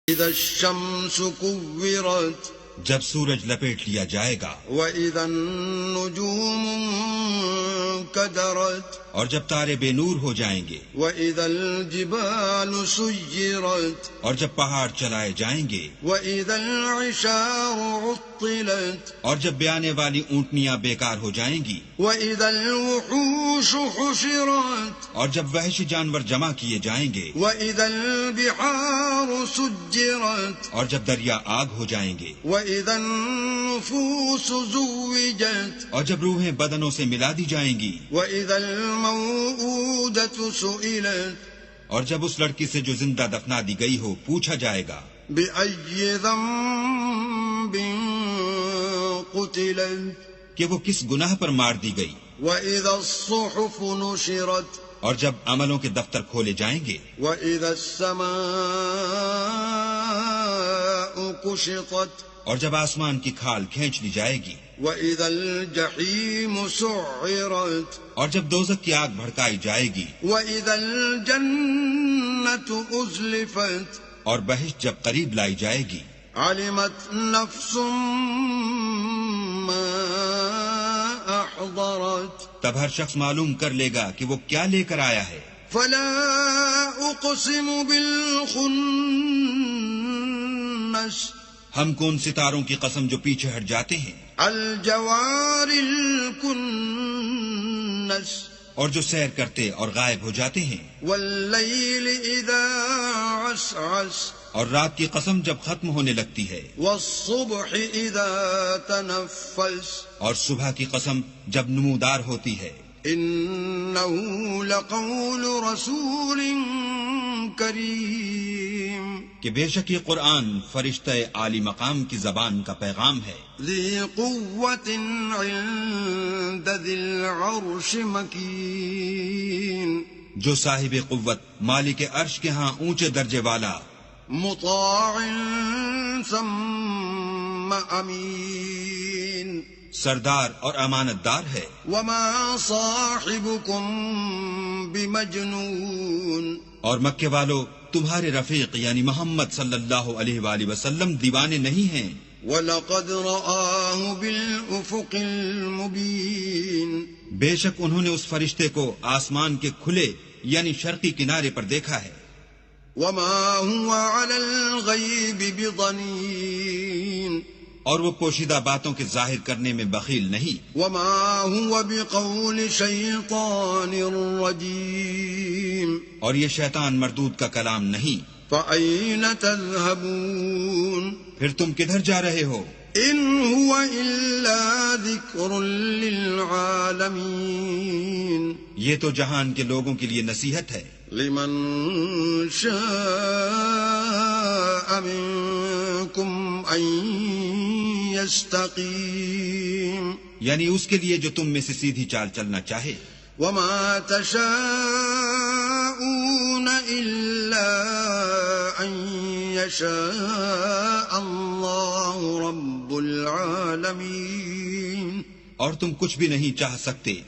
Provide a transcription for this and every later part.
اذا الشمس كورت جب سورج لپیٹ لیا جائے گا، واذا النجوم انكدرت اور جب تارے بے نور ہو جائیں گے، واذا الجبال سيرت اور جب پہاڑ چلائے جائیں گے، واذا العشار عطلت اور جب بیانے والی اونٹنیاں بیکار ہو جائیں گی، واذا الوحوش حشرت اور جب وحشی جانور جمع کیے جائیں گے، واذا البحار سجرت اور جب دریا آگ ہو جائیں گے، واذا النفوس زوجت اور جب روحیں بدنوں سے ملا دی جائیں گی، واذا الموءودة سئلت اور جب اس لڑکی سے جو زندہ دفنا دی گئی ہو پوچھا جائے گا بأي ذنب قتلت کہ وہ کس گناہ پر مار دی گئی، وإذا الصحف نشرت اور جب عملوں کے دفتر کھولے جائیں گے، وإذا السماء كشطت اور جب آسمان کی کھال کھینچ لی جائے گی، وإذا الجحيم سعرت اور جب دوزخ کی آگ بھڑکائی جائے گی، وإذا الجنة أزلفت اور بہشت جب قریب لائی جائے گی، علمت نفس ما أحضرت تب ہر شخص معلوم کر لے گا کہ وہ کیا لے کر آیا ہے۔ فلا أقسم بالخنس ہم کون ستاروں کی قسم جو پیچھے ہٹ جاتے ہیں، الجوار الكنس اور جو سیر کرتے اور غائب ہو جاتے ہیں، واللیل اذا عسعس اور رات کی قسم جب ختم ہونے لگتی ہے، والصبح اذا تنفس اور صبح کی قسم جب نمودار ہوتی ہے۔ انه لقول رسول کریم کہ بے شک یہ قرآن فرشتہ عالی مقام کی زبان کا پیغام ہے، ذی قوت عند ذی العرش مکین جو صاحب قوت مالک عرش کے ہاں اونچے درجے والا، مطاع ثم امین سردار اور امانت دار ہے۔ وما صاحبکم بمجنون اور مکے والو تمہارے رفیق یعنی محمد صلی اللہ علیہ وآلہ وسلم دیوانے نہیں ہیں، وَلَقَدْ رَآهُ بِالْأُفُقِ الْمُبِينِ بے شک انہوں نے اس فرشتے کو آسمان کے کھلے یعنی شرقی کنارے پر دیکھا ہے۔ وَمَا هُوَ عَلَى الْغَيْبِ بِضَنِينٍ اور وہ پوشیدہ باتوں کے ظاہر کرنے میں بخیل نہیں، وَمَا هُوَ بِقَوْلِ شَيْطَانٍ رَجِيمٍ اور یہ شیطان مردود کا کلام نہیں۔ فَأَيْنَ تَذْهَبُونَ پھر تم کدھر جا رہے ہو؟ إِنْ هُوَ إِلَّا ذِكْرٌ لِّلْعَالَمِينَ یہ تو جہان کے لوگوں کے لیے نصیحت ہے، لمن شاء منكم أن يستقيم یعنی اس کے لیے جو تم میں سے سیدھی چال چلنا چاہے۔ وما تشاءون إلا أن يشاء الله رب العالمين اور تم کچھ بھی نہیں چاہ سکتے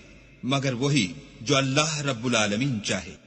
مگر وہی جو اللہ رب العالمین چاہے۔